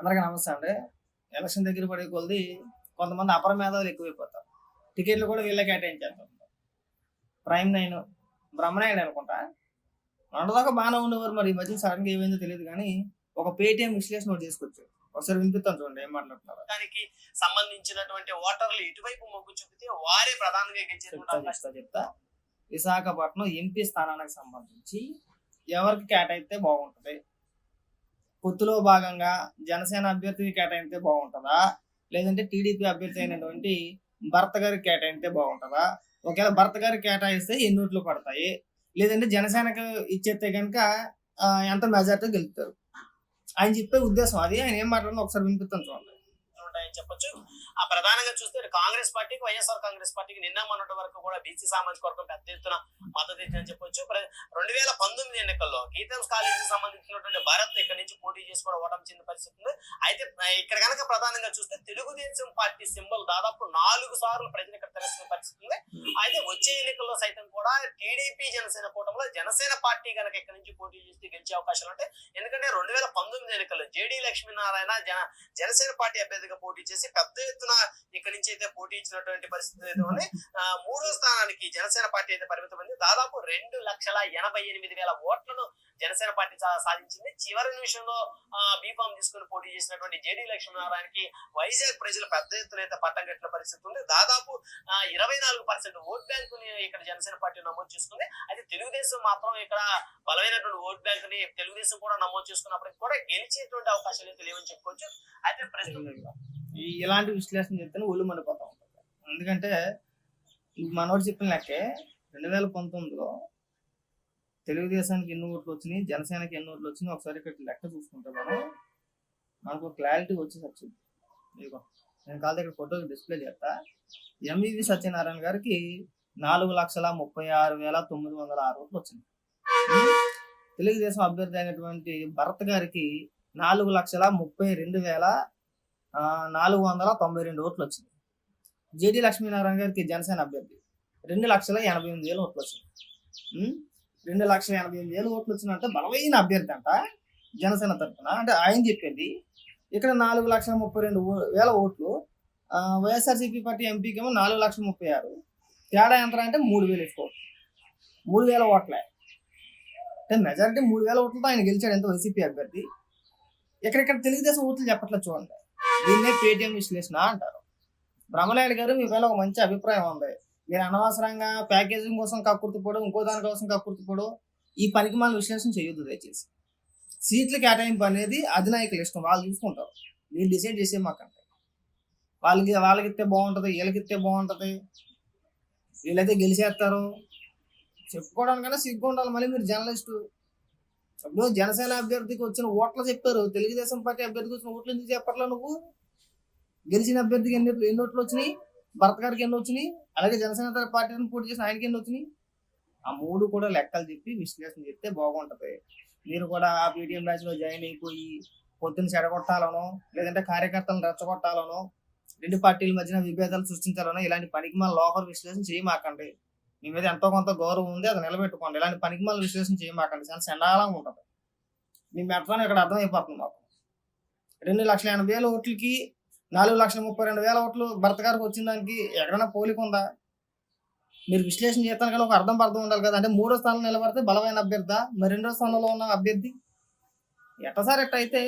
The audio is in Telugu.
అందరికీ నమస్తే అండి. ఎలక్షన్ దగ్గర పడే కొలది కొంతమంది అపర మేధావులు ఎక్కువైపోతారు. టికెట్లు కూడా వీళ్ళే కేటాయించేస్తారు. ప్రైమ్ 9 బ్రహ్మనాయుడు అనుకుంటా. మొన్నటిదాకా బాగానే ఉండేవారు. మరి ఈ మధ్య సడన్‌గా ఏమైందో తెలీదు గానీ, ఒక పేటీఎం విశ్లేషణ ఒకటి చేసుకొచ్చారు. ఒకసారి వినిపిస్తాను చూడండి ఏం మాట్లాడుతున్నారో. దానికి సంబంధించినటువంటి ఓటర్లు ఇటువైపు మొగ్గు చూపితే వారే ప్రధానంగా చెప్తా. విశాఖపట్నం ఎంపీ స్థానానికి సంబంధించి ఎవరికి కేటాయిస్తే బాగుంటది? పొత్తులో భాగంగా జనసేన అభ్యర్థికి కేటాయిస్తే బాగుంటుందా? లేదంటే టీడీపీ అభ్యర్థి అయినటువంటి భర్త గారికి కేటాయిస్తే బాగుంటుందా? ఒకవేళ భర్త గారికి కేటాయిస్తే ఎన్ని ఓట్లు పడతాయి? లేదంటే జనసేనకు ఇచ్చేస్తే కనుక ఎంత మెజార్టీ గెలుపుతారు? ఆయన చెప్పే ఉద్దేశం అది. ఆయన ఏం మాట్లాడినా ఒకసారి వినిపిస్తాను చూడండి. ఉంటాయని చెప్పొచ్చు. ఆ ప్రధానంగా చూస్తే కాంగ్రెస్ పార్టీకి, వైఎస్ఆర్ కాంగ్రెస్ పార్టీకి నిన్న మొన్నటి వరకు కూడా బీసీ సామాజిక వర్గం పెద్ద ఎత్తున మద్దతు ఇచ్చిందని చెప్పొచ్చు. 2019 ఎన్నికల్లో గీతాంస్ కాలేజీకి సంబంధించినటువంటి భారత్ ఇక్కడ నుంచి పోటీ చేసి కూడా ఓటమి చెందిన పరిస్థితి ఉంది. అయితే ఇక్కడ కనుక ప్రధానంగా చూస్తే తెలుగుదేశం పార్టీ సింబల్ దాదాపు 4 సార్లు ప్రజలు ఇక్కడ తెలుసుకునే పరిస్థితి ఉంది. అయితే వచ్చే ఎన్నికల్లో సైతం కూడా టీడీపీ జనసేన కూటమిలో జనసేన పార్టీ కనుక ఇక్కడ నుంచి పోటీ చేసి గెలిచే అవకాశాలు ఉంటాయి. ఎందుకంటే 2019 ఎన్నికల్లో జేడీ లక్ష్మీనారాయణ జనసేన పార్టీ అభ్యర్థిగా పోటీ చేసి పెద్ద ఎత్తున ఇక్కడి నుంచి అయితే పోటీ ఇచ్చినటువంటి పరిస్థితి అయితే ఉంది. 3వ స్థానానికి జనసేన పార్టీ అయితే పరిమితమైంది. దాదాపు 2,88,000 ఓట్లను జనసేన పార్టీ సాధించింది. చివరి నిమిషంలో బీఫామ్ తీసుకుని పోటీ చేసినటువంటి జేడీ లక్ష్మీనారాయణకి వైజాగ్ ప్రజలు పెద్ద ఎత్తున అయితే పట్టం కట్టిన పరిస్థితి ఉంది. దాదాపు 24% ఓట్ బ్యాంకు ఇక్కడ జనసేన పార్టీ నమోదు చేసుకుంది. అయితే తెలుగుదేశం మాత్రం ఇక్కడ బలమైనటువంటి ఓట్ బ్యాంక్ ని తెలుగుదేశం కూడా నమోదు చేసుకున్నప్పటికీ కూడా గెలిచేటువంటి అవకాశాలు అయితే లేవని చెప్పుకోవచ్చు. అయితే ఇలాంటి విశ్లేషణ చెప్తే ఒళ్ళు మండిపోతా ఉంటుంది. ఎందుకంటే మనోడు చెప్పిన లెక్కే 2019లో తెలుగుదేశానికి ఎన్ని ఓట్లు వచ్చినాయి, జనసేనకి ఎన్ని ఓట్లు వచ్చినాయి ఒకసారి ఇక్కడ లెక్క చూసుకుంటే మనకు క్లారిటీ వచ్చేసి వచ్చింది. ఇదిగో నేను కాదు ఇక్కడ ఫోటో డిస్ప్లే చేస్తా. ఎంవివి సత్యనారాయణ గారికి 4,36,906 ఓట్లు వచ్చింది. తెలుగుదేశం అభ్యర్థి అయినటువంటి భరత్ గారికి 4,32,492 ఓట్లు వచ్చింది. జేడీ లక్ష్మీనారాయణ గారికి జనసేన అభ్యర్థి 2,88,000 ఓట్లు వచ్చింది. 2,88,000 ఓట్లు వచ్చిందంటే బలమైన అభ్యర్థి అంట జనసేన తరఫున. అంటే ఆయన చెప్పేది ఇక్కడ 4,32,000 ఓట్లు. వైఎస్ఆర్సీపీ పార్టీ ఎంపీకి ఏమో 4,36,000. తేడా ఎంత అంటే 3,000 ఎక్కువ, 3,000 ఓట్లే. అంటే మెజారిటీ 3,000 ఓట్లతో ఆయన గెలిచాడు. ఎంత వైసీపీ అభ్యర్థి. ఎక్కడెక్కడ తెలుగుదేశం ఓట్లు చెప్పట్లేదు చూడండి. దీన్నే పేటీఎం విశ్లేషణ అంటారు. బ్రహ్మనాయుడు గారు మీ పైన ఒక మంచి అభిప్రాయం ఉంది. మీరు అనవసరంగా ప్యాకేజింగ్ కోసం కక్కుర్తిపోవడం, ఇంకో దాని కోసం కక్కుర్తిపోవడం, ఈ పనికి మన విశ్లేషణ చేయొద్దు దయచేసి. సీట్ల కేటాయింపు అనేది అధినాయకులు ఇష్టం, వాళ్ళు చూసుకుంటారు. మీరు డిసైడ్ చేసే మాకంటే వాళ్ళకి ఇస్తే బాగుంటుంది, వీళ్ళకి ఇస్తే బాగుంటుంది, వీళ్ళైతే గెలిచేస్తారు చెప్పుకోవడానికన్నా సిగ్గు ఉండాలి. మళ్ళీ మీరు జర్నలిస్టు. ఇప్పుడు జనసేన అభ్యర్థికి వచ్చిన ఓట్లు చెప్పారు, తెలుగుదేశం పార్టీ అభ్యర్థికి వచ్చిన ఓట్లు ఎందుకు చెప్పట్లా నువ్వు? గెలిచిన అభ్యర్థికి ఎన్ని ఓట్లు వచ్చినాయి, భరత్ గారికి ఎన్ని వచ్చినాయి, అలాగే జనసేన పార్టీని పోటీ చేసిన ఆయనకి ఎన్ని వచ్చినాయి? ఆ 3 కూడా లెక్కలు చెప్పి విశ్లేషణ చెప్తే బాగుంటుంది. మీరు కూడా ఆ పీటీఎం బ్యాచ్ లో జాయిన్ అయిపోయి పొద్దున్న చెడగొట్టాలనో, లేదంటే కార్యకర్తలను రెచ్చగొట్టాలనో, 2 పార్టీల మధ్యన విభేదాలు సృష్టించాలనో ఇలాంటి పనికి మన లోకల్ విశ్లేషణ చేయమాకండి. మీ మీద ఎంతో కొంత గౌరవం ఉంది, అది నిలబెట్టుకోండి. ఇలాంటి పనికి మన విశ్లేషణ చేయమాకండి. చాలా చండాలంగా ఉంటుంది. మీ మెట్రాన్ని ఇక్కడ అర్థమైపోతుంది మాకు. 2,80,000 ఓట్లకి 4,32,000 ఓట్లు భర్త గారికి వచ్చిన దానికి ఎక్కడైనా పోలిక ఉందా? మీరు విశ్లేషణ చేస్తాను కానీ ఒక అర్థం ఉండాలి కదా. అంటే 3వ స్థానంలో నిలబడితే బలమైన అభ్యర్థి, మరి 2వ స్థానంలో ఉన్న అభ్యర్థి ఎట్ట సార్ ఎట్ట అయితే